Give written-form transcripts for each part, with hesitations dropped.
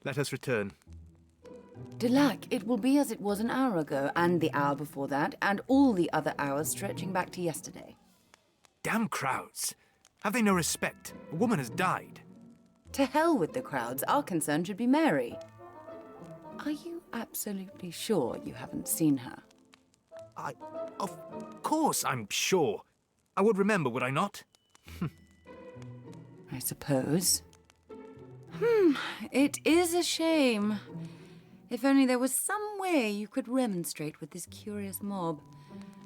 Let us return. Lac, it will be as it was an hour ago, and the hour before that, and all the other hours stretching back to yesterday. Damn crowds! Have they no respect? A woman has died. To hell with the crowds. Our concern should be Mary. Are you absolutely sure you haven't seen her? Of course I'm sure. I would remember, would I not? I suppose. It is a shame. If only there was some way you could remonstrate with this curious mob.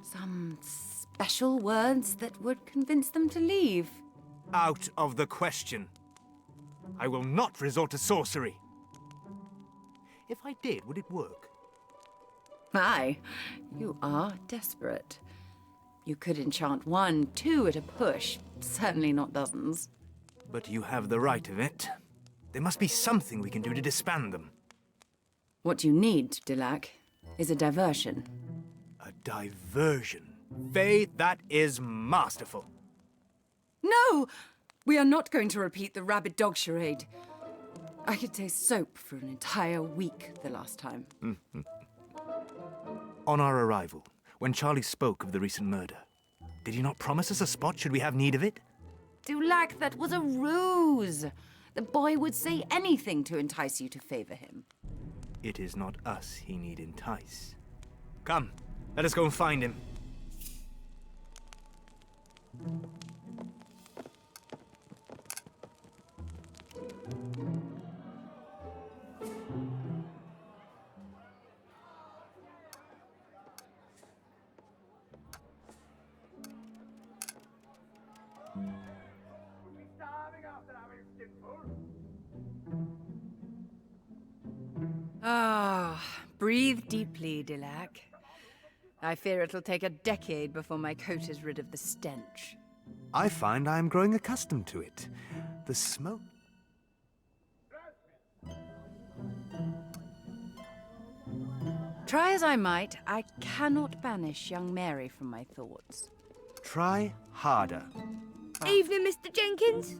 Some special words that would convince them to leave. Out of the question. I will not resort to sorcery. If I did, would it work? Aye, you are desperate. You could enchant 1, 2 at a push, certainly not dozens. But you have the right of it. There must be something we can do to disband them. What you need, Lac, is a diversion. A diversion? Fey, that is masterful. No! We are not going to repeat the rabid dog charade. I could taste soap for an entire week the last time. On our arrival, when Charlie spoke of the recent murder, did he not promise us a spot should we have need of it? Lac, that was a ruse. The boy would say anything to entice you to favor him. It is not us he need entice. Come, let us go and find him. Breathe deeply, Lac. I fear it'll take a decade before my coat is rid of the stench. I find I am growing accustomed to it. The smoke... Try as I might, I cannot banish young Mary from my thoughts. Try harder. Evening, Mr. Jenkins.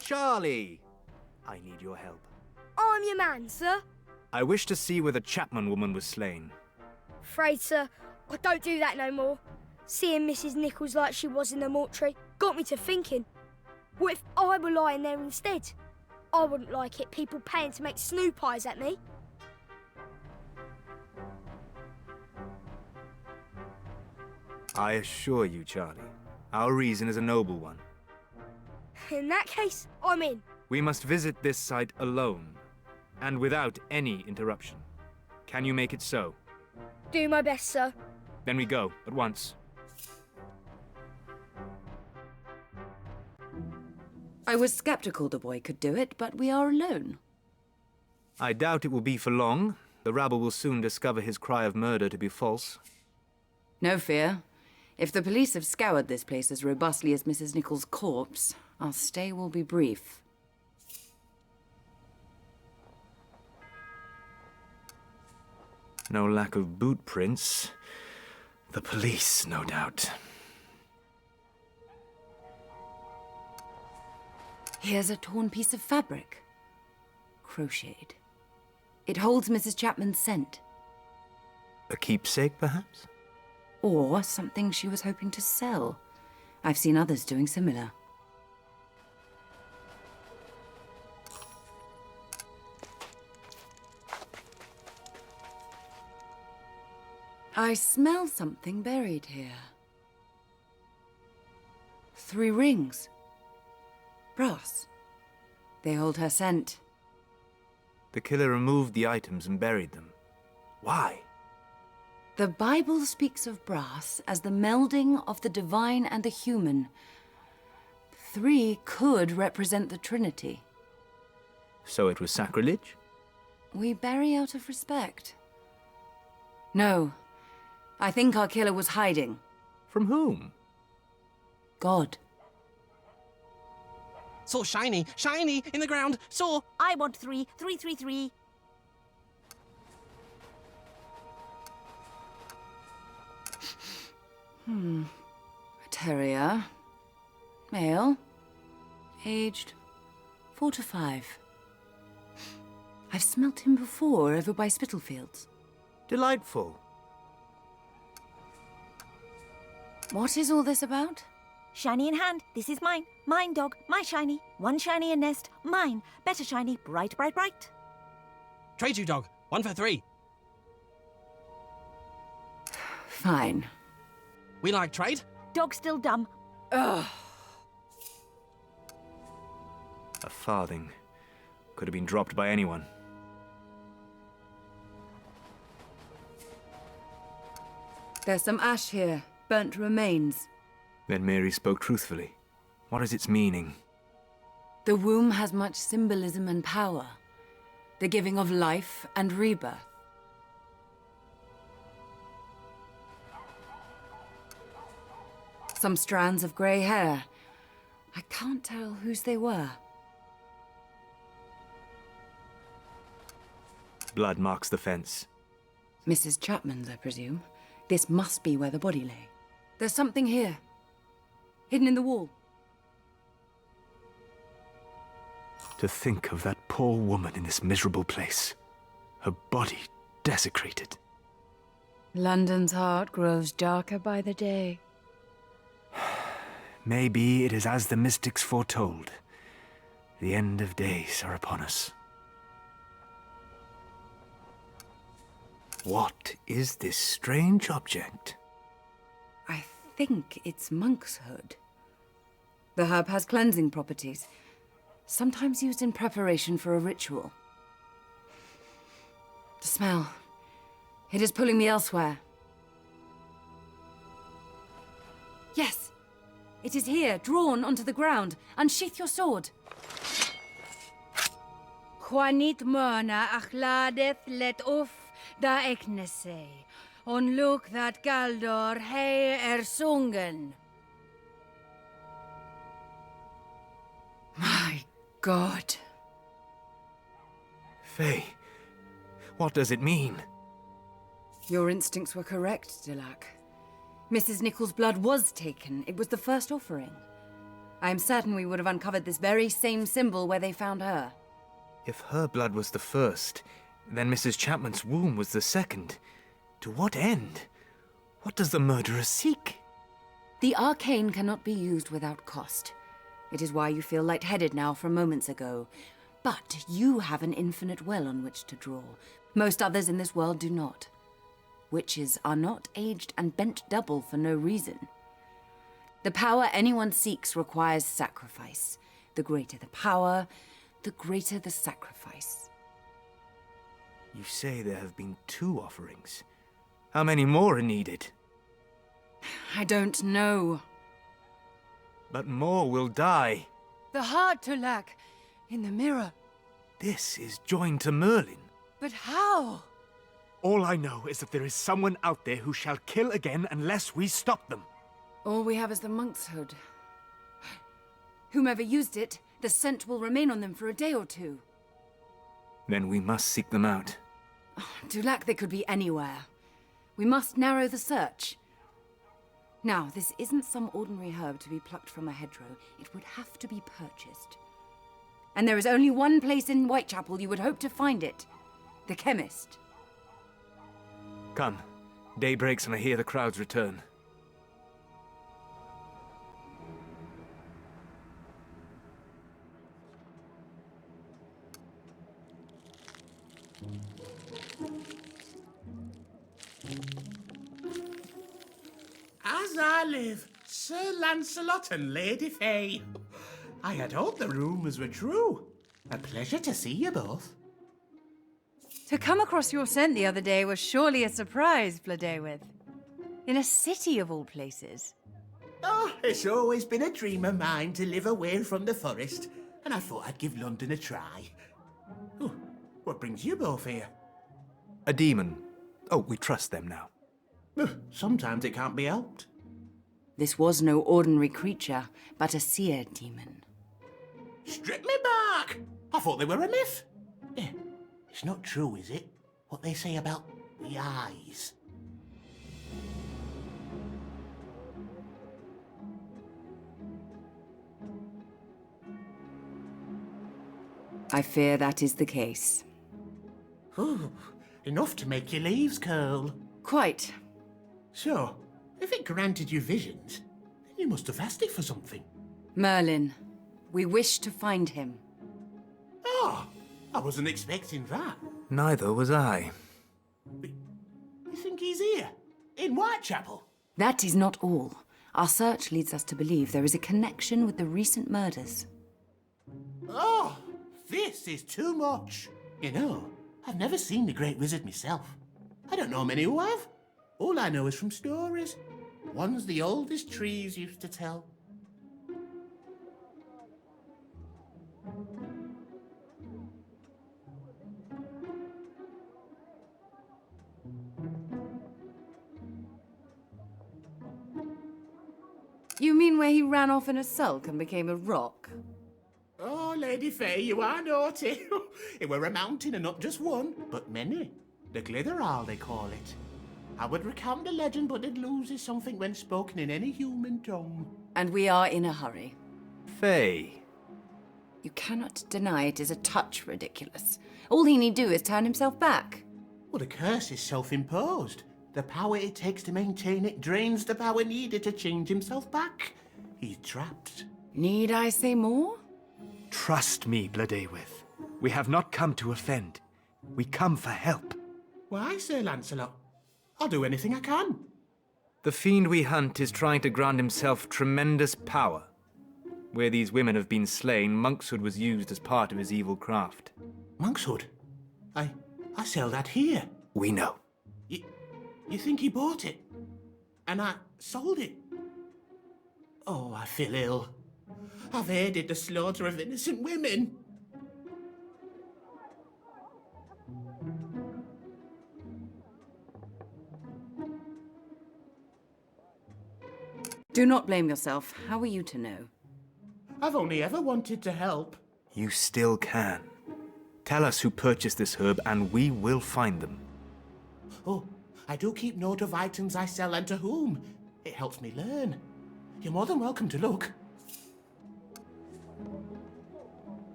Charlie! I need your help. I'm your man, sir. I wish to see where the Chapman woman was slain. Afraid, sir, I don't do that no more. Seeing Mrs. Nichols like she was in the mortuary got me to thinking, what if I were lying there instead? I wouldn't like it, people paying to make snoop eyes at me. I assure you, Charlie, our reason is a noble one. In that case, I'm in. We must visit this site alone, and without any interruption. Can you make it so? Do my best, sir. Then we go, at once. I was skeptical the boy could do it, but we are alone. I doubt it will be for long. The rabble will soon discover his cry of murder to be false. No fear. If the police have scoured this place as robustly as Mrs. Nichols' corpse, our stay will be brief. No lack of boot prints. The police, no doubt. Here's a torn piece of fabric. Crocheted. It holds Mrs. Chapman's scent. A keepsake, perhaps? Or something she was hoping to sell. I've seen others doing similar. I smell something buried here. 3 rings. Brass. They hold her scent. The killer removed the items and buried them. Why? The Bible speaks of brass as the melding of the divine and the human. 3 could represent the Trinity. So it was sacrilege? We bury out of respect. No. I think our killer was hiding. From whom? God. So shiny, shiny in the ground. So I want 3, 3, 3, 3. A terrier. Male. Aged 4 to 5. I've smelt him before over by Spitalfields. Delightful. What is all this about? Shiny in hand. This is mine. Mine, dog. My shiny. One shiny a nest. Mine. Better shiny. Bright, bright, bright. Trade you, dog. 1 for 3. Fine. We like trade. Dog still dumb. Ugh. A farthing. Could have been dropped by anyone. There's some ash here. Burnt remains. Then Mary spoke truthfully. What is its meaning? The womb has much symbolism and power. The giving of life and rebirth. Some strands of grey hair. I can't tell whose they were. Blood marks the fence. Mrs. Chapman's, I presume. This must be where the body lay. There's something here. Hidden in the wall. To think of that poor woman in this miserable place. Her body desecrated. London's heart grows darker by the day. Maybe it is as the mystics foretold. The end of days are upon us. What is this strange object? I think it's monk's hood. The herb has cleansing properties, sometimes used in preparation for a ritual. The smell. It is pulling me elsewhere. Yes! It is here, drawn onto the ground. Unsheath your sword. Juanit mörna achladet let off da eknese. On look that Galdor hei sungen. My God. Fey, what does it mean? Your instincts were correct, Delac. Mrs. Nichols' blood was taken. It was the first offering. I am certain we would have uncovered this very same symbol where they found her. If her blood was the first, then Mrs. Chapman's womb was the second. To what end? What does the murderer seek? The arcane cannot be used without cost. It is why you feel lightheaded now from moments ago. But you have an infinite well on which to draw. Most others in this world do not. Witches are not aged and bent double for no reason. The power anyone seeks requires sacrifice. The greater the power, the greater the sacrifice. You say there have been 2 offerings. How many more are needed? I don't know. But more will die. The heart, Tulac, in the mirror. This is joined to Merlin. But how? All I know is that there is someone out there who shall kill again unless we stop them. All we have is the monk's hood. Whomever used it, the scent will remain on them for a day or 2. Then we must seek them out. Dulac, they could be anywhere. We must narrow the search. Now, this isn't some ordinary herb to be plucked from a hedgerow. It would have to be purchased. And there is only one place in Whitechapel you would hope to find it. The chemist. Come. Day breaks and I hear the crowds return. As I live, Sir Lancelot and Lady Fey. I had hoped the rumours were true. A pleasure to see you both. To come across your scent the other day was surely a surprise, Bladewith. In a city of all places. Oh, it's always been a dream of mine to live away from the forest, and I thought I'd give London a try. Oh, what brings you both here? A demon. Oh, we trust them now. Sometimes it can't be helped. This was no ordinary creature, but a seer demon. Strip me back! I thought they were a myth. Yeah, it's not true, is it? What they say about the eyes. I fear that is the case. Ooh, enough to make your leaves curl. Quite. So, if it granted you visions, then you must have asked it for something. Merlin, we wish to find him. Oh, I wasn't expecting that. Neither was I. You think he's here? In Whitechapel? That is not all. Our search leads us to believe there is a connection with the recent murders. Oh, this is too much. You know, I've never seen the Great Wizard myself. I don't know many who have. All I know is from stories. Ones the oldest trees used to tell. You mean where he ran off in a sulk and became a rock? Oh, Lady Fey, you are naughty. It were a mountain and not just one, but many. The Glitherall, they call it. I would recount the legend, but it loses something when spoken in any human tongue. And we are in a hurry. Fey. You cannot deny it is a touch ridiculous. All he need do is turn himself back. Well, the curse is self-imposed. The power it takes to maintain it drains the power needed to change himself back. He's trapped. Need I say more? Trust me, Blodeuwedd. We have not come to offend. We come for help. Why, Sir Lancelot? I'll do anything I can. The fiend we hunt is trying to grant himself tremendous power. Where these women have been slain, monkshood was used as part of his evil craft. Monkshood? I sell that here. We know. You think he bought it? And I sold it? Oh, I feel ill. I've aided the slaughter of innocent women. Do not blame yourself. How are you to know? I've only ever wanted to help. You still can. Tell us who purchased this herb and we will find them. Oh, I do keep note of items I sell and to whom. It helps me learn. You're more than welcome to look.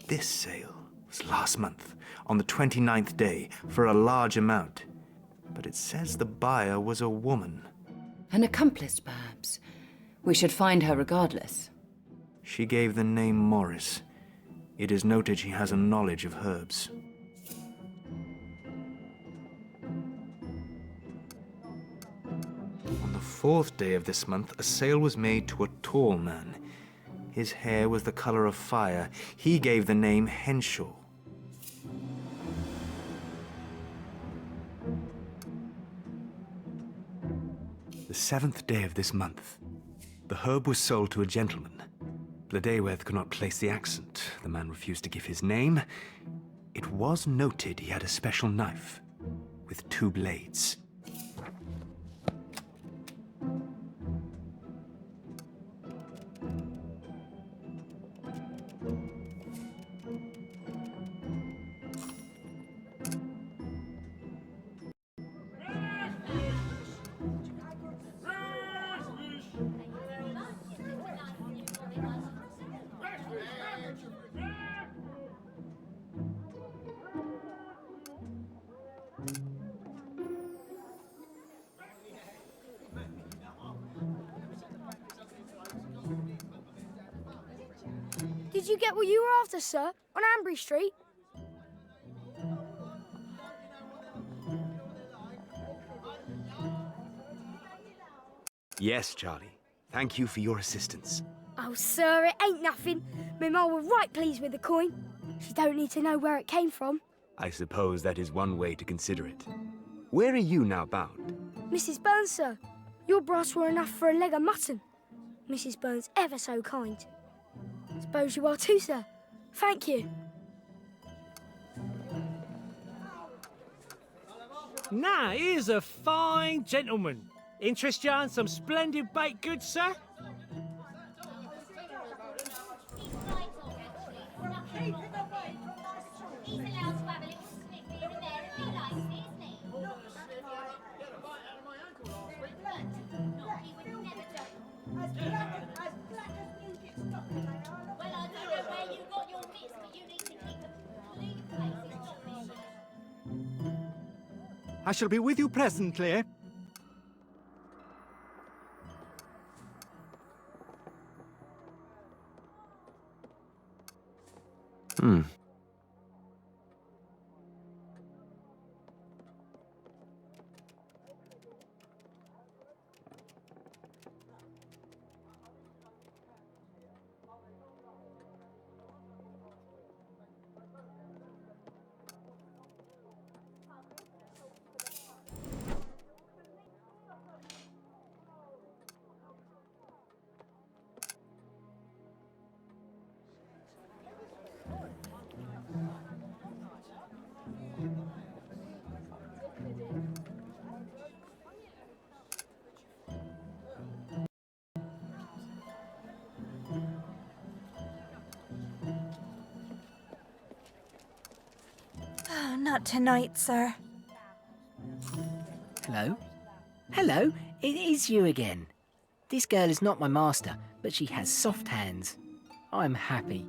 This sale was last month, on the 29th day, for a large amount. But it says the buyer was a woman. An accomplice, perhaps. We should find her regardless. She gave the name Morris. It is noted she has a knowledge of herbs. On the 4th day of this month, a sale was made to a tall man. His hair was the color of fire. He gave the name Henshaw. The 7th day of this month, the herb was sold to a gentleman. Blodeuwedd could not place the accent. The man refused to give his name. It was noted he had a special knife with 2 blades. Did you get what you were after, sir? On Ambury Street? Yes, Charlie. Thank you for your assistance. Oh, sir, it ain't nothing. My ma were right pleased with the coin. She don't need to know where it came from. I suppose that is one way to consider it. Where are you now bound? Mrs. Burns, sir, your brass were enough for a leg of mutton. Mrs. Burns ever so kind. Suppose you are too, sir. Thank you. Now, here's a fine gentleman. Interest you in some splendid baked goods, sir? I shall be with you presently. Not tonight, sir. Hello? Hello, it is you again. This girl is not my master, but she has soft hands. I'm happy.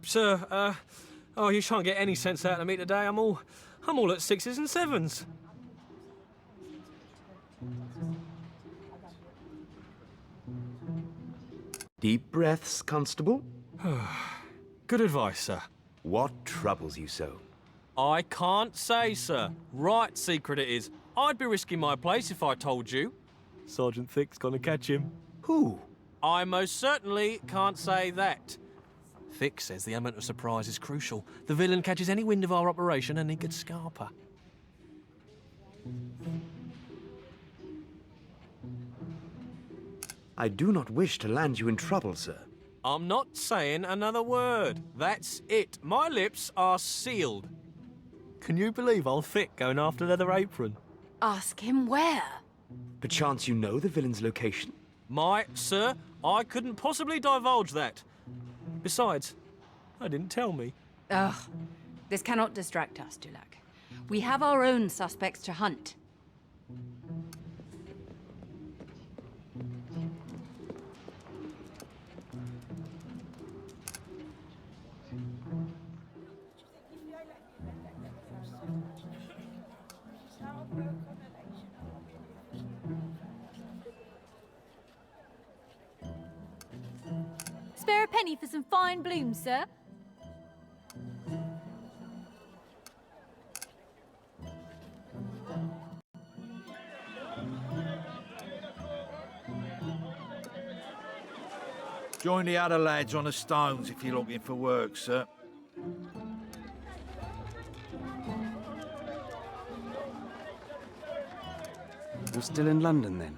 Sir, you shan't get any sense out of me today. I'm all at 6s and 7s. Deep breaths, Constable. Good advice, sir. What troubles you so? I can't say, sir. Right secret it is. I'd be risking my place if I told you. Sergeant Thick's gonna catch him. Who? I most certainly can't say that. Thick says the element of surprise is crucial. The villain catches any wind of our operation and he could scarp her. I do not wish to land you in trouble, sir. I'm not saying another word. That's it. My lips are sealed. Can you believe old Thick going after Leather Apron? Ask him where. Perchance you know the villain's location? Sir, I couldn't possibly divulge that. Besides, I didn't tell me. Ugh. This cannot distract us, Dulac. We have our own suspects to hunt. Spare a penny for some fine blooms, sir? Join the other lads on the stones if you're looking for work, sir. You're still in London, then?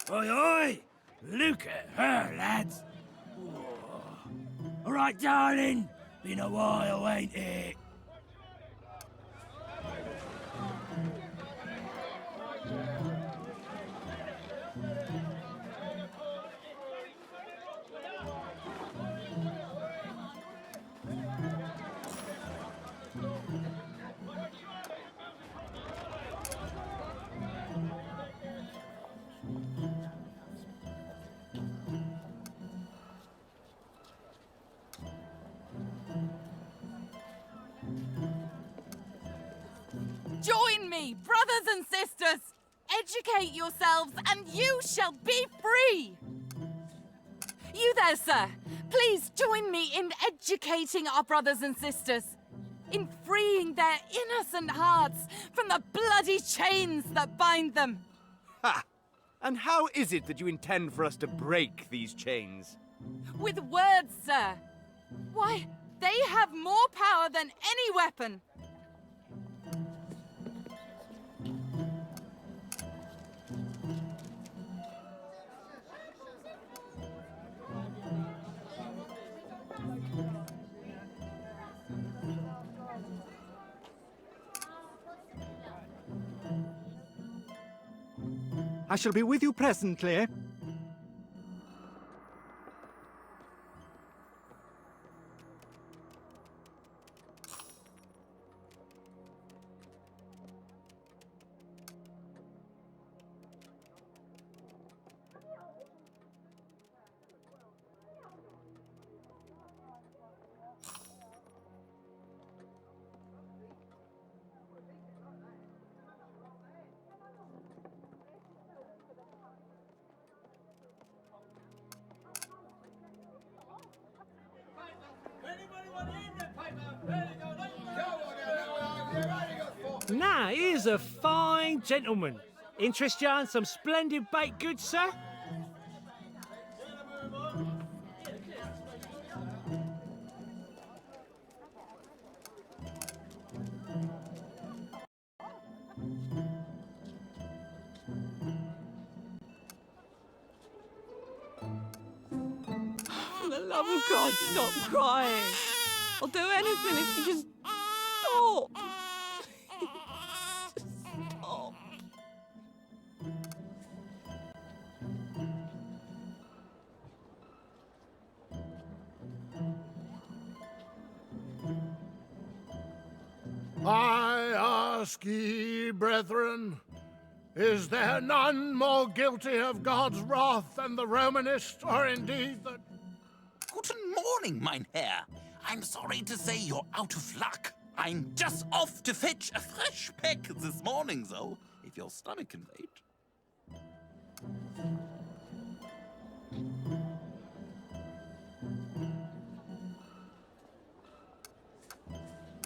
Oi, oi! Look at her, lads! All right, darling. Been a while, ain't it? Join me, brothers and sisters! Educate yourselves and you shall be free! You there, sir! Please join me in educating our brothers and sisters, in freeing their innocent hearts from the bloody chains that bind them. Ha! And how is it that you intend for us to break these chains? With words, sir. Why, they have more power than any weapon. I shall be with you presently. Now, here's a fine gentleman. Interest you in some splendid baked goods, sir? For the love of God, stop crying. I'll do anything if you just stop. Stop. I ask ye, brethren, is there none more guilty of God's wrath than the Romanist, or indeed the... Guten Morning, mein Herr. I'm sorry to say you're out of luck. I'm just off to fetch a fresh peck this morning, though, if your stomach can wait.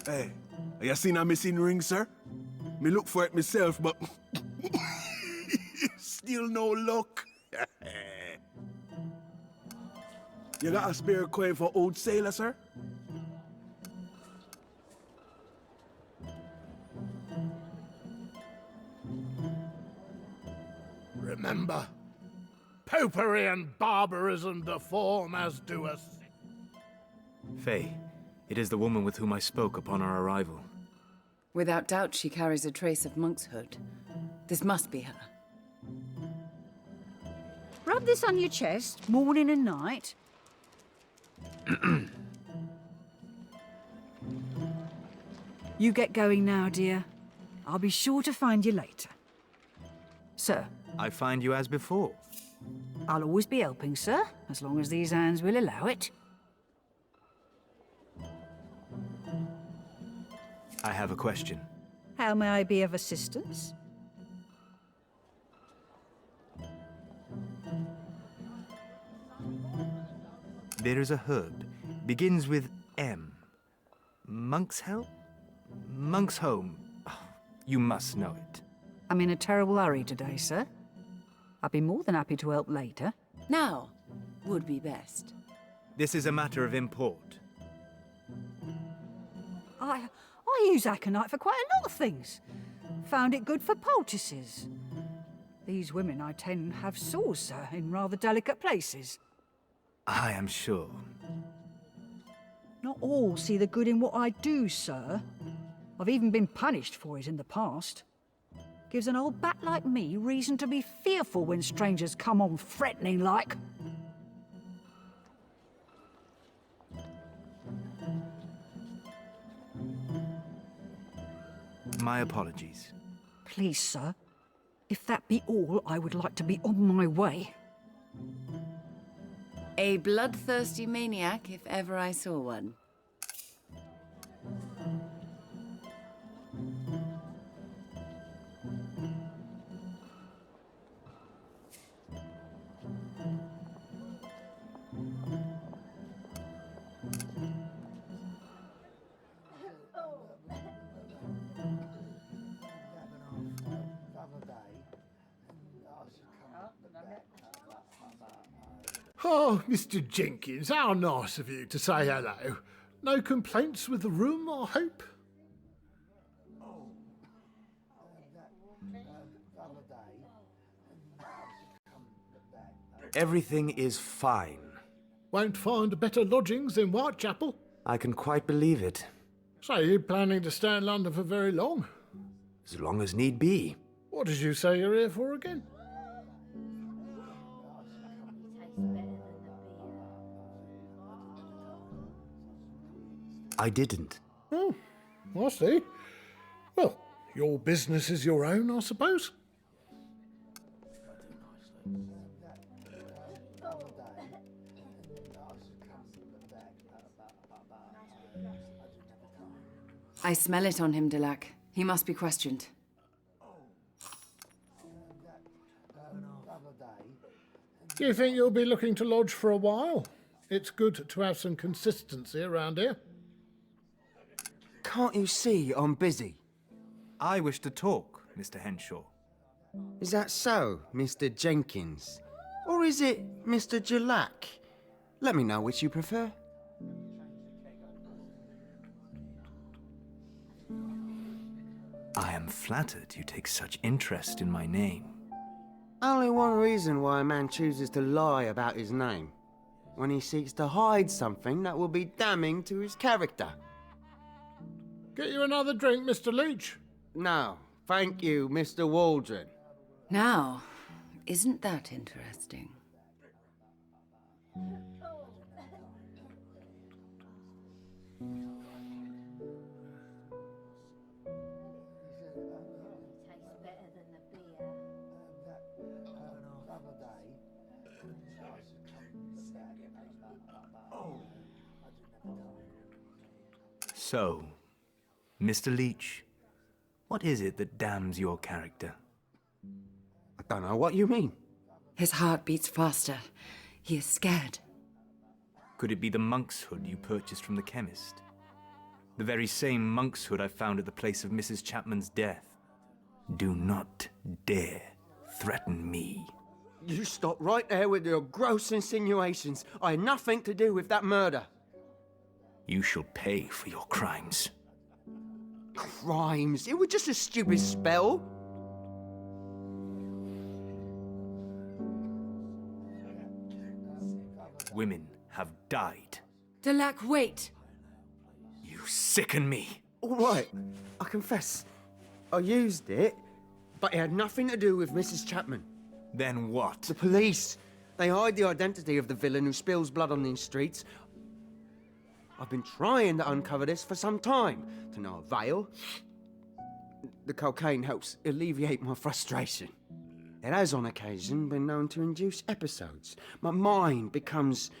Hey, have you seen a missing ring, sir? Me look for it myself, but still no luck. You got a spare coin for old sailor, sir? Remember, popery and barbarism deform as do us. Fey, it is the woman with whom I spoke upon our arrival. Without doubt, she carries a trace of monkshood. This must be her. Rub this on your chest, morning and night. You get going now, dear. I'll be sure to find you later. Sir. I find you as before. I'll always be helping, sir, as long as these hands will allow it. I have a question. How may I be of assistance? There is a herb. Begins with M. Monk's Help? Monk's Home. Oh, you must know it. I'm in a terrible hurry today, sir. I'd be more than happy to help later. Now would be best. This is a matter of import. I use aconite for quite a lot of things. Found it good for poultices. These women I tend have sores, sir, in rather delicate places. I am sure. Not all see the good in what I do, sir. I've even been punished for it in the past. Gives an old bat like me reason to be fearful when strangers come on threatening like. My apologies. Please, sir. If that be all, I would like to be on my way. A bloodthirsty maniac, if ever I saw one. Oh, Mr. Jenkins, how nice of you to say hello. No complaints with the room, I hope? Everything is fine. Won't find better lodgings in Whitechapel? I can quite believe it. So you're planning to stay in London for very long? As long as need be. What did you say you're here for again? I didn't. Oh, I see. Well, your business is your own, I suppose. I smell it on him, Delac. He must be questioned. Do you think you'll be looking to lodge for a while? It's good to have some consistency around here. Can't you see I'm busy? I wish to talk, Mr. Henshaw. Is that so, Mr. Jenkins? Or is it Mr. Delac? Let me know which you prefer. I am flattered you take such interest in my name. Only one reason why a man chooses to lie about his name. When he seeks to hide something that will be damning to his character. Get you another drink, Mr. Leach? No, thank you, Mr. Waldron. Now, isn't that interesting? So, Mr. Leach, what is it that damns your character? I don't know what you mean. His heart beats faster. He is scared. Could it be the monk's hood you purchased from the chemist? The very same monk's hood I found at the place of Mrs. Chapman's death. Do not dare threaten me. You stop right there with your gross insinuations. I had nothing to do with that murder. You shall pay for your crimes. Crimes? It was just a stupid spell. Women have died. Delac, wait! You sicken me. All right, I confess. I used it, but it had nothing to do with Mrs. Chapman. Then what? The police. They hide the identity of the villain who spills blood on these streets. I've been trying to uncover this for some time, to no avail. The cocaine helps alleviate my frustration. It has on occasion been known to induce episodes. My mind becomes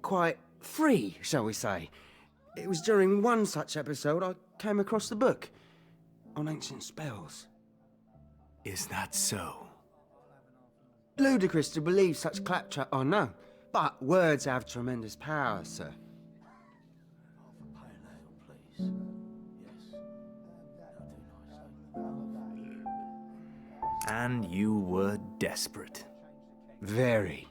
quite free, shall we say. It was during one such episode I came across the book on ancient spells. Is that so? Ludicrous to believe such claptrap, I know, but words have tremendous power, sir. And you were desperate. Very.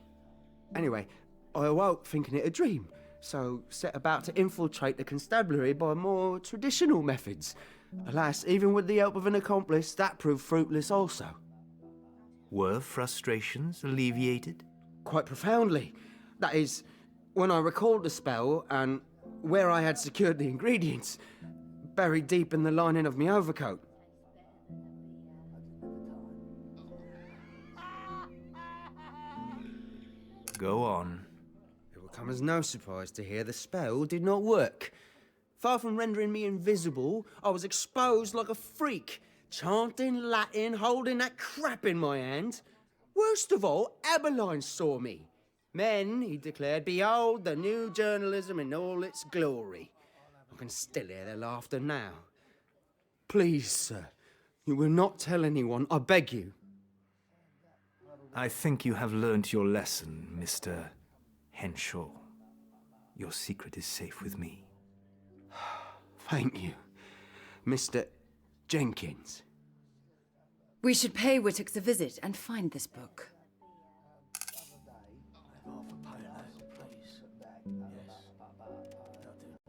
Anyway, I awoke thinking it a dream, so set about to infiltrate the constabulary by more traditional methods. Alas, even with the help of an accomplice, that proved fruitless also. Were frustrations alleviated? Quite profoundly. That is, when I recalled the spell and where I had secured the ingredients, buried deep in the lining of my overcoat. Go on. It will come as no surprise to hear the spell did not work. Far from rendering me invisible, I was exposed like a freak, chanting Latin, holding that crap in my hand. Worst of all, Abeline saw me. Men, he declared, behold the new journalism in all its glory. I can still hear their laughter now. Please, sir, you will not tell anyone, I beg you. I think you have learnt your lesson, Mr. Henshaw. Your secret is safe with me. Thank you, Mr. Jenkins. We should pay Whittock's a visit and find this book.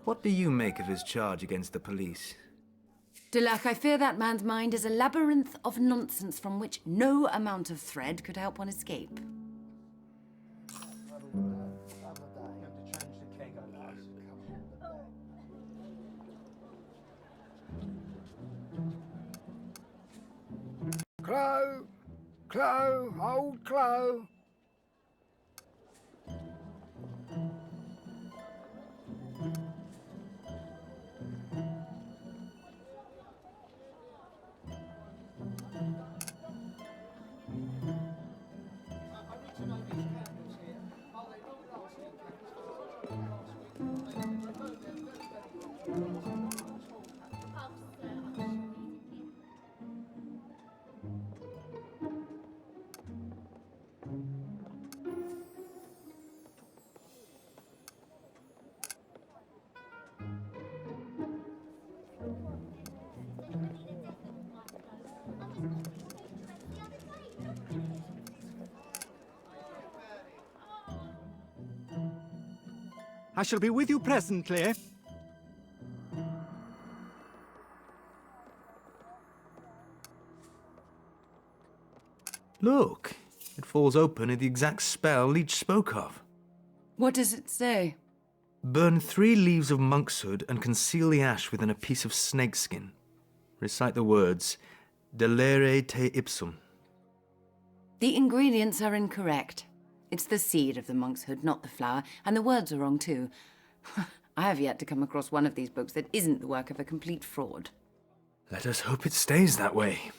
What do you make of his charge against the police? Delac, I fear that man's mind is a labyrinth of nonsense from which no amount of thread could help one escape. Clo! Clo! Old Clo! I shall be with you presently. Look, it falls open at the exact spell Leech spoke of. What does it say? Burn 3 leaves of monkshood and conceal the ash within a piece of snakeskin. Recite the words, Delere te ipsum. The ingredients are incorrect. It's the seed of the monkshood, not the flower, and the words are wrong too. I have yet to come across one of these books that isn't the work of a complete fraud. Let us hope it stays that way.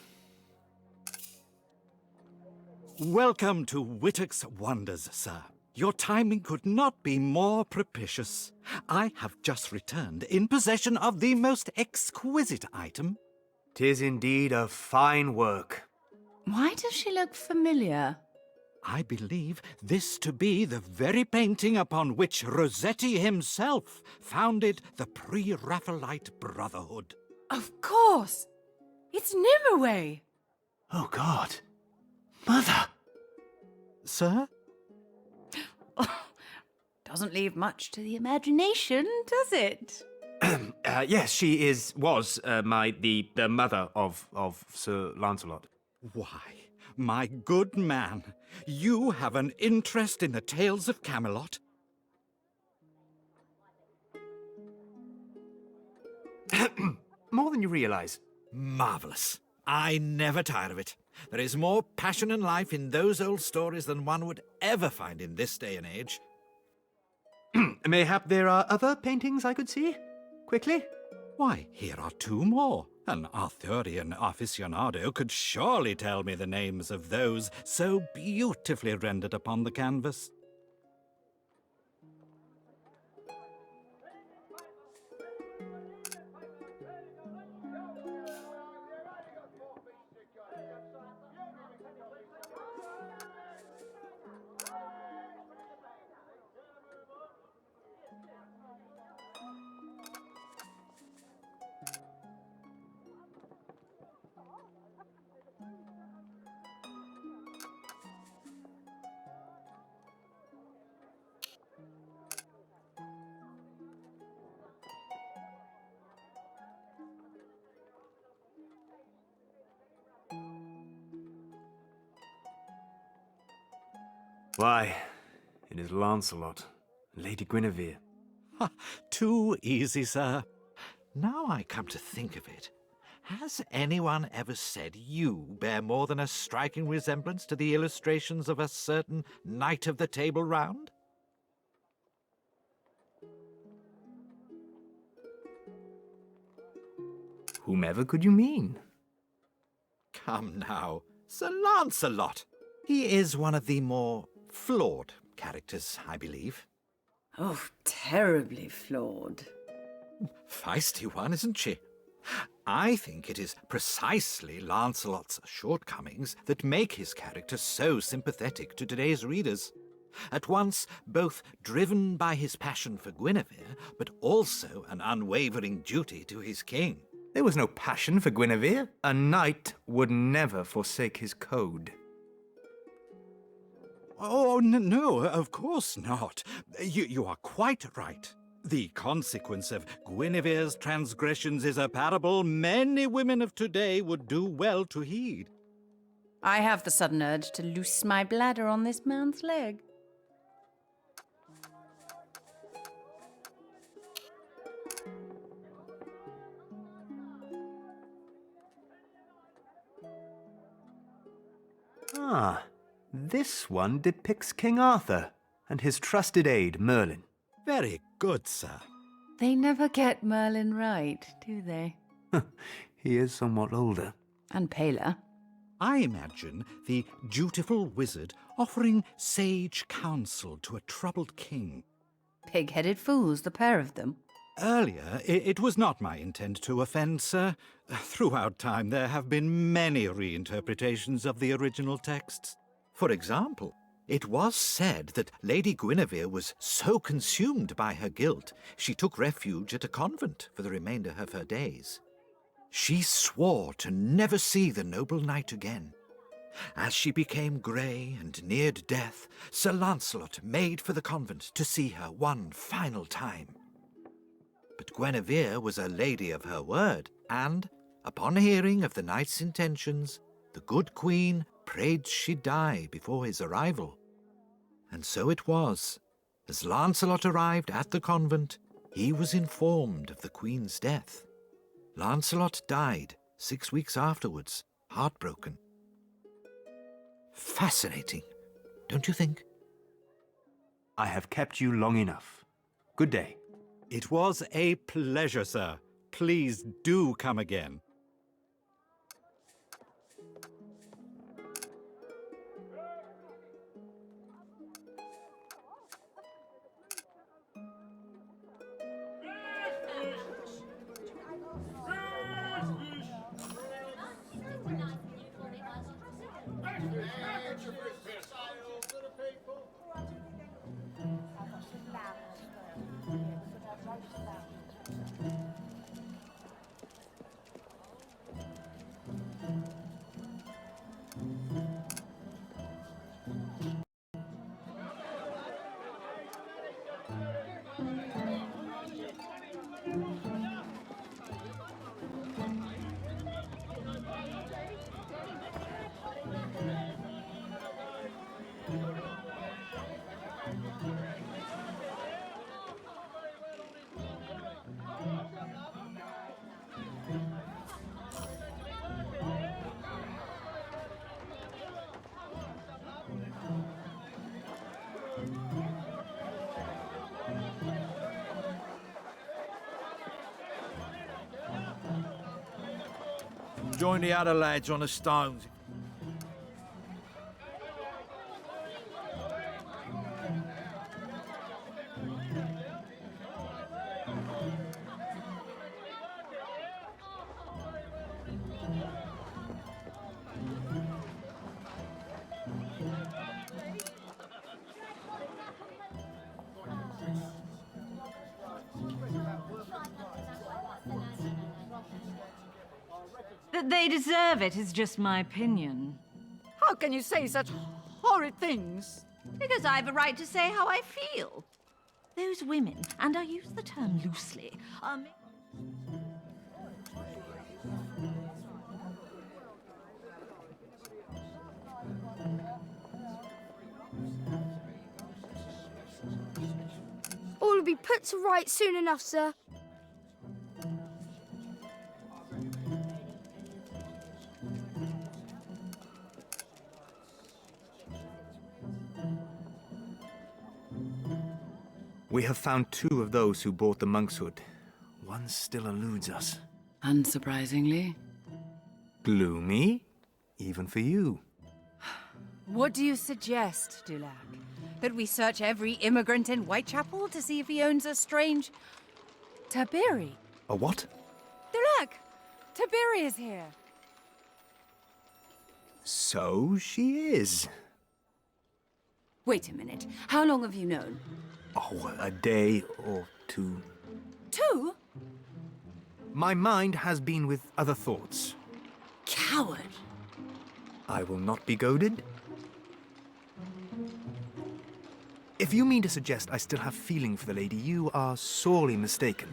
Welcome to Whittock's Wonders, sir. Your timing could not be more propitious. I have just returned in possession of the most exquisite item. 'Tis indeed a fine work. Why does she look familiar? I believe this to be the very painting upon which Rossetti himself founded the Pre-Raphaelite Brotherhood. Of course! It's Nimue! Oh, God. Mother! Sir? Doesn't leave much to the imagination, does it? Yes, she was the mother of Sir Lancelot. Why, my good man, you have an interest in the tales of Camelot? More than you realise. Marvellous. I never tire of it. There is more passion and life in those old stories than one would ever find in this day and age. Mayhap there are other paintings I could see? Quickly? Why, here are 2 more. An Arthurian aficionado could surely tell me the names of those so beautifully rendered upon the canvas. Why, it is Lancelot, Lady Guinevere. Too easy, sir. Now I come to think of it, has anyone ever said you bear more than a striking resemblance to the illustrations of a certain Knight of the Table Round? Whomever could you mean? Come now, Sir Lancelot. He is one of the more flawed characters, I believe. Oh, terribly flawed. Feisty one, isn't she? I think it is precisely Lancelot's shortcomings that make his character so sympathetic to today's readers. At once both driven by his passion for Guinevere, but also an unwavering duty to his king. There was no passion for Guinevere. A knight would never forsake his code. Oh, no, of course not. You are quite right. The consequence of Guinevere's transgressions is a parable many women of today would do well to heed. I have the sudden urge to loose my bladder on this man's leg. Ah, this one depicts King Arthur and his trusted aide, Merlin. Very good, sir. They never get Merlin right, do they? He is somewhat older. And paler. I imagine the dutiful wizard offering sage counsel to a troubled king. Pig-headed fools, the pair of them. Earlier, it was not my intent to offend, sir. Throughout time, there have been many reinterpretations of the original texts. For example, it was said that Lady Guinevere was so consumed by her guilt, she took refuge at a convent for the remainder of her days. She swore to never see the noble knight again. As she became grey and neared death, Sir Lancelot made for the convent to see her one final time. But Guinevere was a lady of her word, and, upon hearing of the knight's intentions, the good queen prayed she'd die before his arrival. And so it was. As Lancelot arrived at the convent, he was informed of the queen's death. Lancelot died 6 weeks afterwards, heartbroken. Fascinating, don't you think? I have kept you long enough. Good day. It was a pleasure, sir. Please do come again. Join the other lads on the stones. That they deserve it is just my opinion. How can you say such horrid things? Because I have a right to say how I feel. Those women, and I use the term loosely, are... All will be put to right soon enough, sir. We have found 2 of those who bought the monkshood. One still eludes us. Unsurprisingly. Gloomy, even for you. What do you suggest, Dulac? That we search every immigrant in Whitechapel to see if he owns a strange... Tiberi? A what? Dulac! Tiberi is here! So she is. Wait a minute. How long have you known? Oh, a day or 2. 2? My mind has been with other thoughts. Coward! I will not be goaded. If you mean to suggest I still have feeling for the lady, you are sorely mistaken.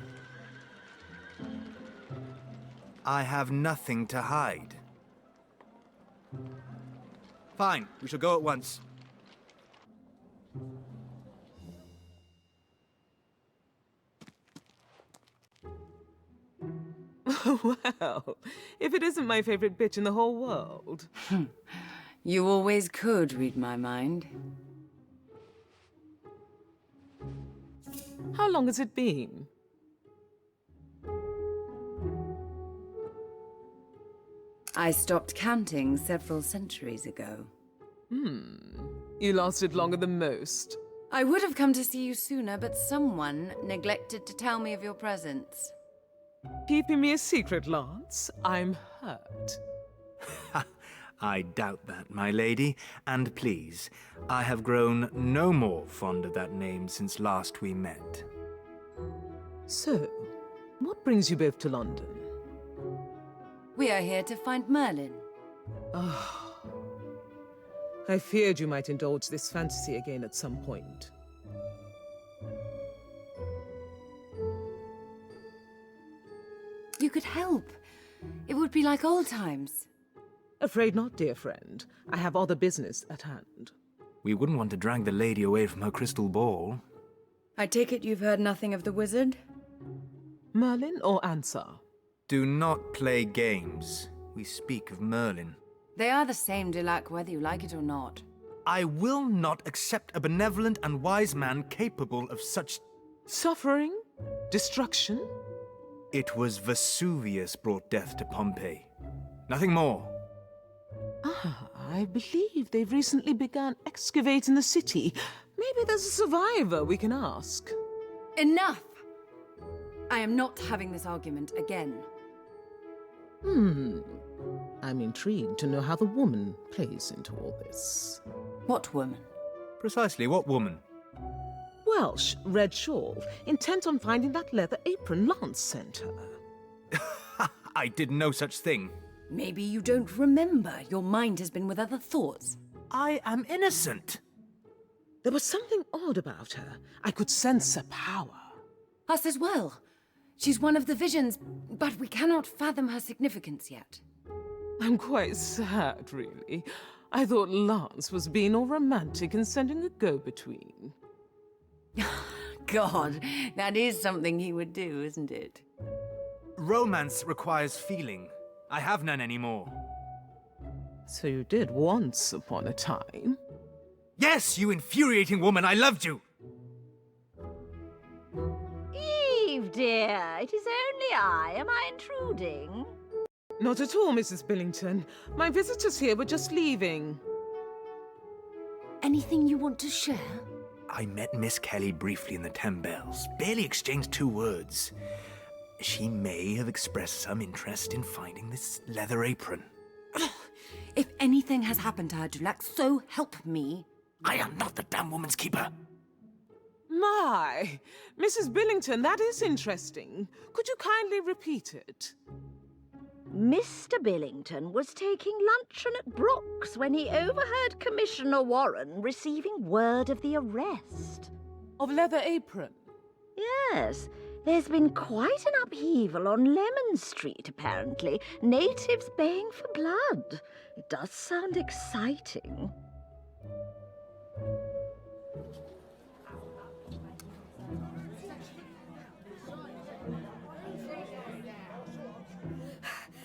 I have nothing to hide. Fine, we shall go at once. Well, if it isn't my favorite bitch in the whole world. You always could read my mind. How long has it been? I stopped counting several centuries ago. You lasted longer than most. I would have come to see you sooner, but someone neglected to tell me of your presence. Keeping me a secret, Lance? I'm hurt. I doubt that, my lady. And please, I have grown no more fond of that name since last we met. So, what brings you both to London? We are here to find Merlin. I feared you might indulge this fantasy again at some point. You could help. It would be like old times. Afraid not, dear friend. I have other business at hand. We wouldn't want to drag the lady away from her crystal ball. I take it you've heard nothing of the wizard? Merlin or Ansar? Do not play games. We speak of Merlin. They are the same, Dulac, whether you like it or not. I will not accept a benevolent and wise man capable of such... Suffering? Destruction? It was Vesuvius brought death to Pompeii. Nothing more. Ah, I believe they've recently begun excavating the city. Maybe there's a survivor we can ask. Enough! I am not having this argument again. I'm intrigued to know how the woman plays into all this. What woman? Precisely, what woman? Welsh, red shawl, intent on finding that leather apron Lance sent her. I did no such thing. Maybe you don't remember. Your mind has been with other thoughts. I am innocent. There was something odd about her. I could sense her power. Us as well. She's one of the visions, but we cannot fathom her significance yet. I'm quite sad, really. I thought Lance was being all romantic and sending a go-between. God, that is something he would do, isn't it? Romance requires feeling. I have none anymore. So you did once upon a time? Yes, you infuriating woman, I loved you! Eve, dear, it is only I. Am I intruding? Not at all, Mrs. Billington. My visitors here were just leaving. Anything you want to share? I met Miss Kelly briefly in the 10 Bells. Barely exchanged 2 words. She may have expressed some interest in finding this leather apron. If anything has happened to her, Dulac, so help me. I am not the damn woman's keeper. My, Mrs. Billington, that is interesting. Could you kindly repeat it? Mr. Billington was taking luncheon at Brooks when he overheard Commissioner Warren receiving word of the arrest. Of Leather Apron? Yes. There's been quite an upheaval on Lemon Street, apparently. Natives baying for blood. It does sound exciting.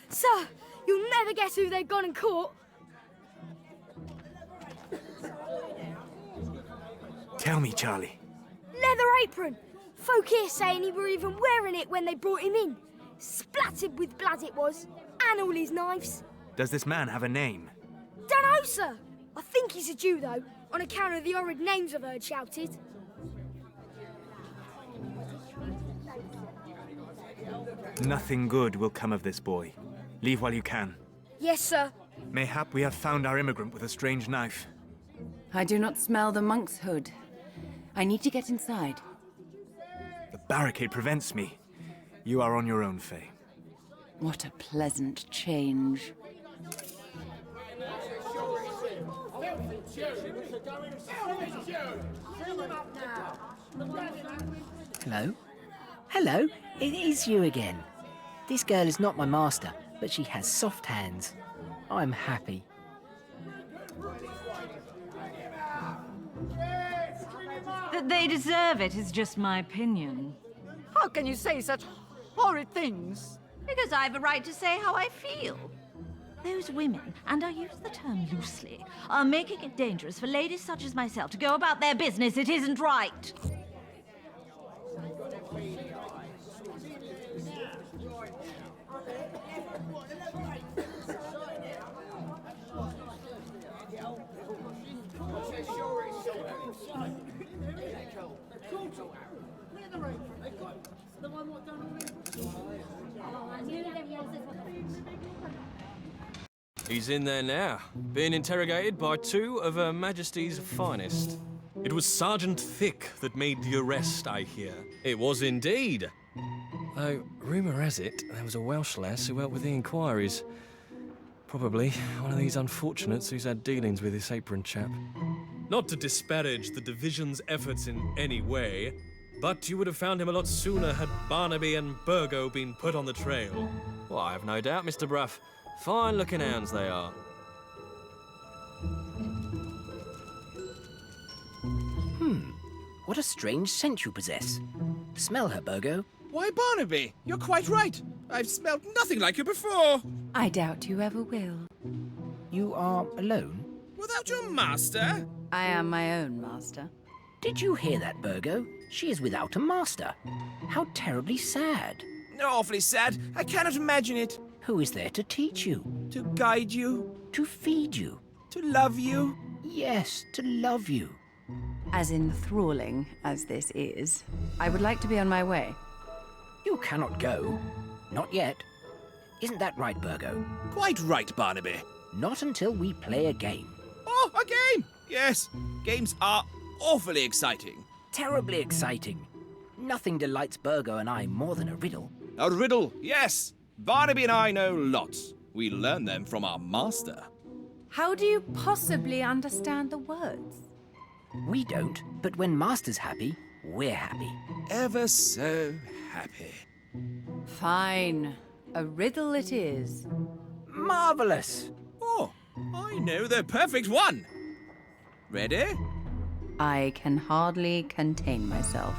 Sir, you'll never guess who they've gone and caught. Tell me, Charlie. Leather apron. Folk here saying he were even wearing it when they brought him in. Splattered with blood it was, and all his knives. Does this man have a name? Dunno, sir. I think he's a Jew, though, on account of the horrid names I've heard shouted. Nothing good will come of this, boy. Leave while you can. Yes, sir. Mayhap we have found our immigrant with a strange knife. I do not smell the monk's hood. I need to get inside. The barricade prevents me. You are on your own, Fey. What a pleasant change. Hello? Hello, it is you again. This girl is not my master, but she has soft hands. I'm happy. That they deserve it is just my opinion. How can you say such horrid things? Because I have a right to say how I feel. Those women, and I use the term loosely, are making it dangerous for ladies such as myself to go about their business. It isn't right. He's in there now, being interrogated by 2 of Her Majesty's finest. It was Sergeant Thick that made the arrest, I hear. It was indeed. Though, rumour has it, there was a Welsh lass who helped with the inquiries. Probably one of these unfortunates who's had dealings with this apron chap. Not to disparage the division's efforts in any way, but you would have found him a lot sooner had Barnaby and Burgo been put on the trail. Well, I have no doubt, Mr. Bruff. Fine-looking hounds they are. What a strange scent you possess. Smell her, Burgo. Why, Barnaby, you're quite right. I've smelled nothing like you before. I doubt you ever will. You are alone? Without your master? I am my own master. Did you hear that, Burgo? She is without a master. How terribly sad. Awfully sad. I cannot imagine it. Who is there to teach you? To guide you. To feed you? To love you. Yes, to love you. As enthralling as this is, I would like to be on my way. You cannot go. Not yet. Isn't that right, Burgo? Quite right, Barnaby. Not until we play a game. Oh, a game! Yes, games are awfully exciting. Terribly exciting. Nothing delights Burgo and I more than a riddle. A riddle, yes. Barnaby and I know lots. We learn them from our master. How do you possibly understand the words? We don't, but when Master's happy, we're happy. Ever so happy. Fine. A riddle it is. Marvellous! Oh, I know the perfect one. Ready? I can hardly contain myself.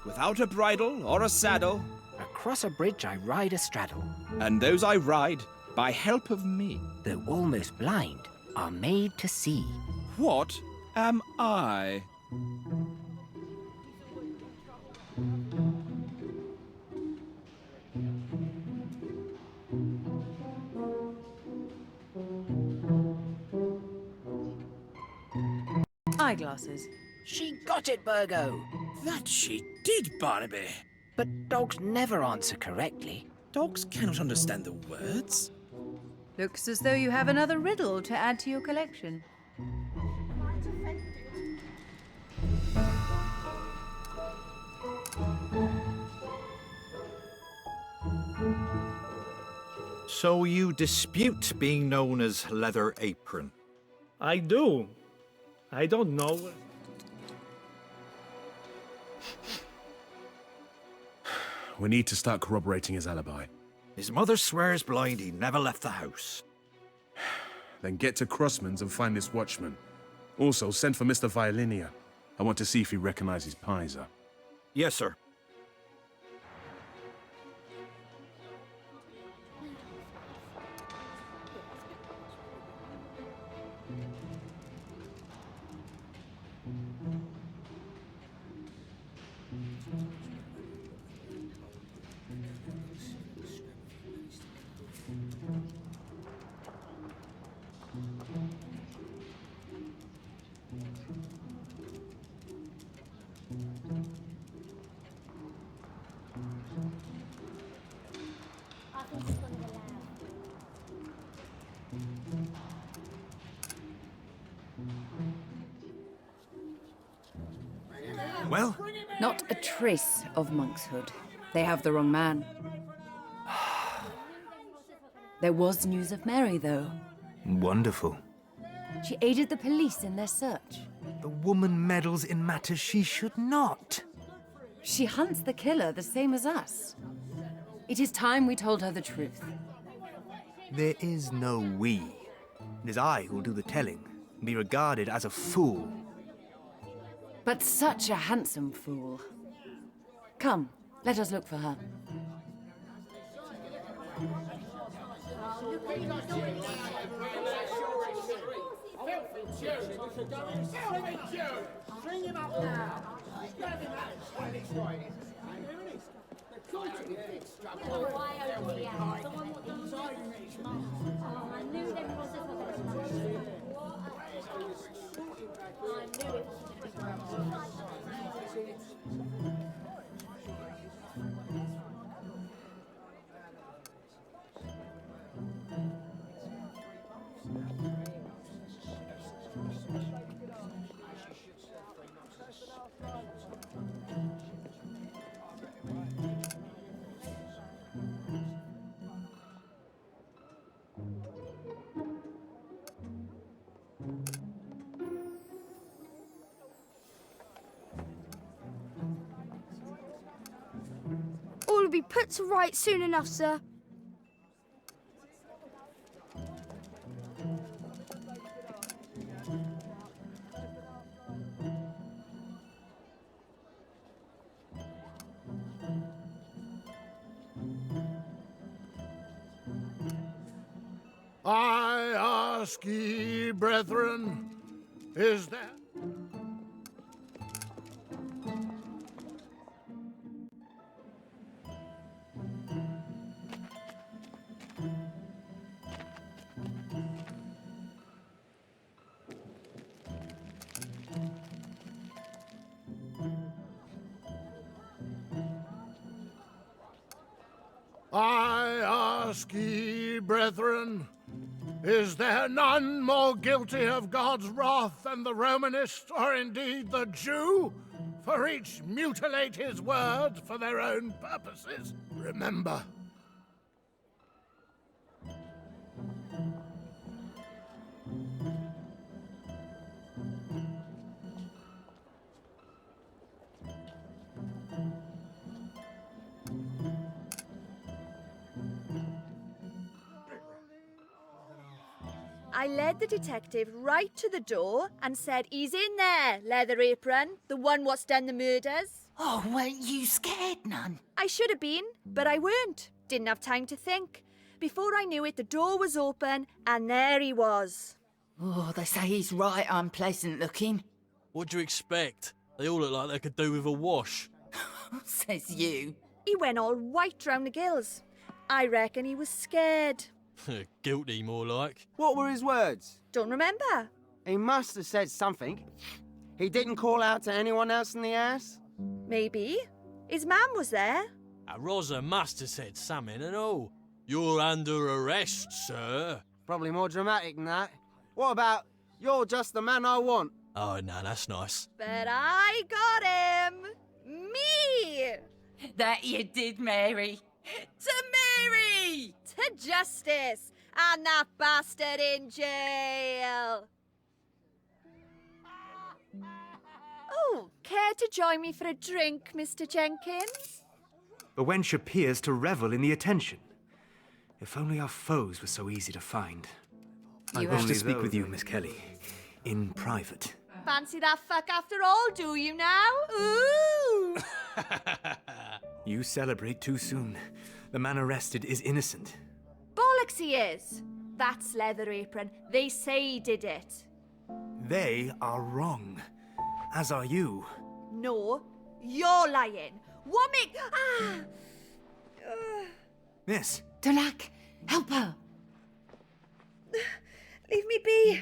Without a bridle or a saddle, across a bridge I ride a straddle. And those I ride, by help of me, though almost blind, are made to see. What am I? Eyeglasses. She got it, Burgo. That she did, Barnaby. But dogs never answer correctly. Dogs cannot understand the words. Looks as though you have another riddle to add to your collection. So you dispute being known as Leather Apron? I do. I don't know. We need to start corroborating his alibi. His mother swears blind he never left the house. Then get to Crossman's and find this watchman. Also, send for Mr. Violinia. I want to see if he recognizes Pizer. Yes, sir. Well? Not a trace of monkshood. They have the wrong man. There was news of Mary, though. Wonderful. She aided the police in their search. The woman meddles in matters she should not. She hunts the killer the same as us. It is time we told her the truth. There is no we. It is I who will do the telling, and be regarded as a fool. But such a handsome fool. Come, let us look for her. Bring him up now. will be put to right soon enough, sir. I ask ye, brethren, is there... I ask ye, brethren, is there none more guilty of God's wrath than the Romanist, or indeed the Jew? For each mutilate his words for their own purposes. Remember. I led the detective right to the door and said, he's in there, Leather Apron, the one what's done the murders. Oh, weren't you scared none? I should have been, but I weren't. Didn't have time to think. Before I knew it, the door was open, and there he was. Oh, they say he's right unpleasant looking. What do you expect? They all look like they could do with a wash. Says you. He went all white round the gills. I reckon he was scared. Guilty, more like. What were his words? Don't remember. He must have said something. He didn't call out to anyone else in the house? Maybe. His mum was there. Rosa must have said something and all. You're under arrest, sir. Probably more dramatic than that. What about, you're just the man I want? Oh, no, that's nice. But I got him. Me. That you did, Mary. To Mary! To justice. And that bastard in jail. Oh, care to join me for a drink, Mr. Jenkins? The wench appears to revel in the attention. If only our foes were so easy to find. I wish to speak with you, Miss Kelly, in private. Fancy that fuck after all, do you now? Ooh! You celebrate too soon. The man arrested is innocent. Bollocks he is. That's Leather Apron. They say he did it. They are wrong. As are you. No, you're lying. What make... Miss. Dulac, help her. Leave me be.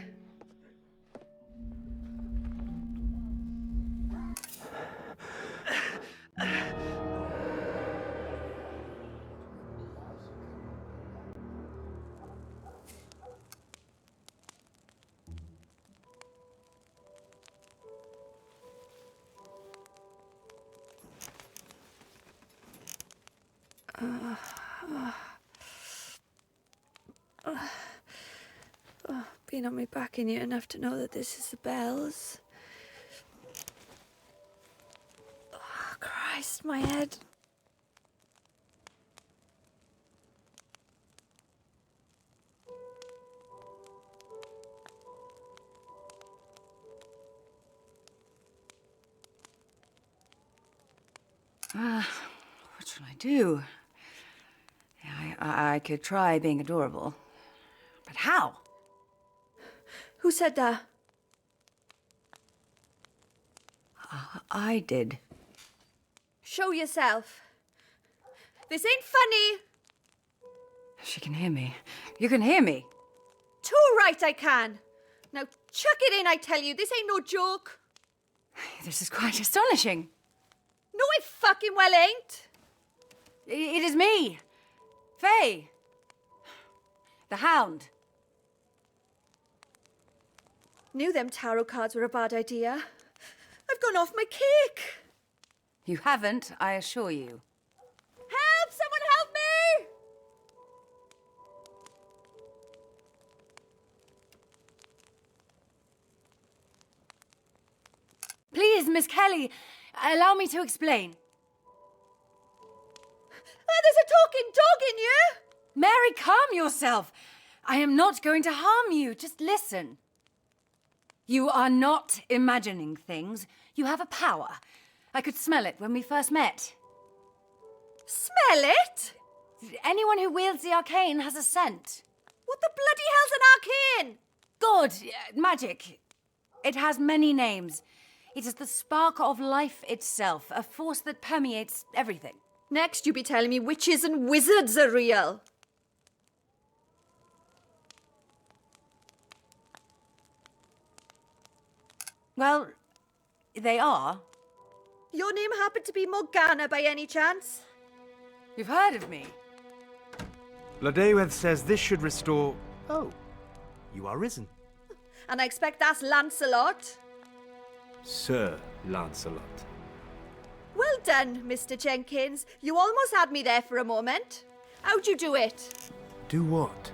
Been on my back in here enough to know that this is the bells. Oh, Christ, my head. What should I do? I could try being adorable. But how? Who said that? I did. Show yourself. This ain't funny. She can hear me. You can hear me. Too right I can. Now chuck it in, I tell you. This ain't no joke. This is quite astonishing. No, it fucking well ain't. It is me. Fey. The Hound. Knew them tarot cards were a bad idea. I've gone off my cake. You haven't, I assure you. Help! Someone help me! Please, Miss Kelly, allow me to explain. there's a talking dog in you! Mary, calm yourself. I am not going to harm you. Just listen. You are not imagining things. You have a power. I could smell it when we first met. Smell it? Anyone who wields the arcane has a scent. What the bloody hell's an arcane? God, magic. It has many names. It is the spark of life itself, a force that permeates everything. Next, you be telling me witches and wizards are real. Well, they are. Your name happened to be Morgana by any chance? You've heard of me. Bladeweth says this should restore... Oh, you are risen. And I expect that's Lancelot. Sir Lancelot. Well done, Mr. Jenkins. You almost had me there for a moment. How'd you do it? Do what?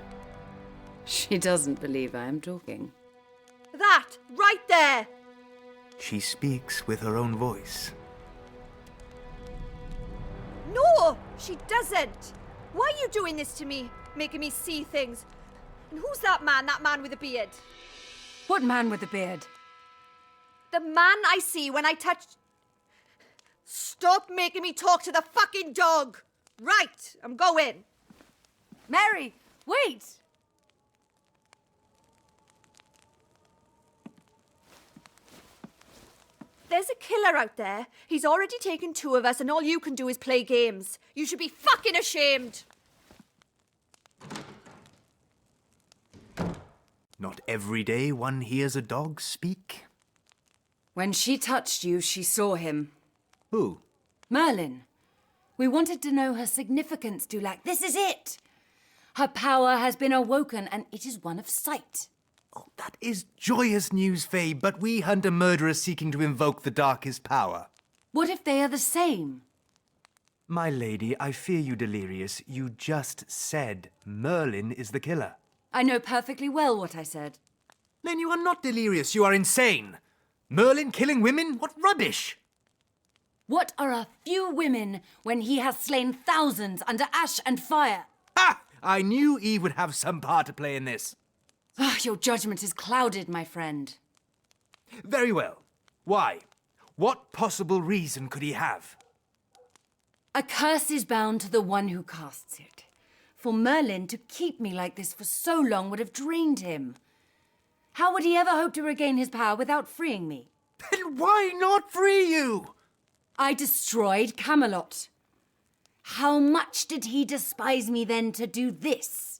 She doesn't believe I am talking. That, right there! She speaks with her own voice. No, she doesn't. Why are you doing this to me? Making me see things. And who's that man with a beard? What man with a beard? The man I see when I touch... Stop making me talk to the fucking dog! Right, I'm going. Mary, wait! There's a killer out there. He's already taken 2 of us and all you can do is play games. You should be fucking ashamed. Not every day one hears a dog speak. When she touched you, she saw him. Who? Merlin. We wanted to know her significance, Dulac. This is it! Her power has been awoken, and it is one of sight. Oh, that is joyous news, Fey, but we hunt a murderer seeking to invoke the darkest power. What if they are the same? My lady, I fear you delirious. You just said Merlin is the killer. I know perfectly well what I said. Then you are not delirious, you are insane. Merlin killing women? What rubbish! What are a few women when he has slain thousands under ash and fire? Ha! I knew Eve would have some part to play in this. Your judgment is clouded, my friend. Very well. Why? What possible reason could he have? A curse is bound to the one who casts it. For Merlin to keep me like this for so long would have drained him. How would he ever hope to regain his power without freeing me? Then why not free you? I destroyed Camelot. How much did he despise me then to do this?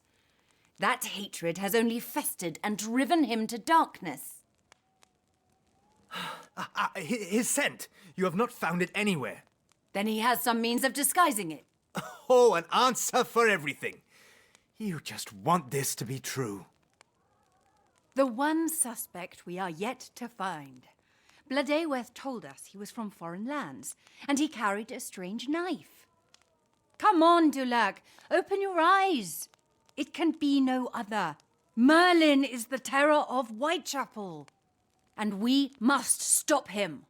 That hatred has only festered and driven him to darkness. His scent. You have not found it anywhere. Then he has some means of disguising it. Oh, an answer for everything. You just want this to be true. The one suspect we are yet to find. Bladeweth told us he was from foreign lands, and he carried a strange knife. Come on, Dulac, open your eyes. It can be no other. Merlin is the terror of Whitechapel, and we must stop him.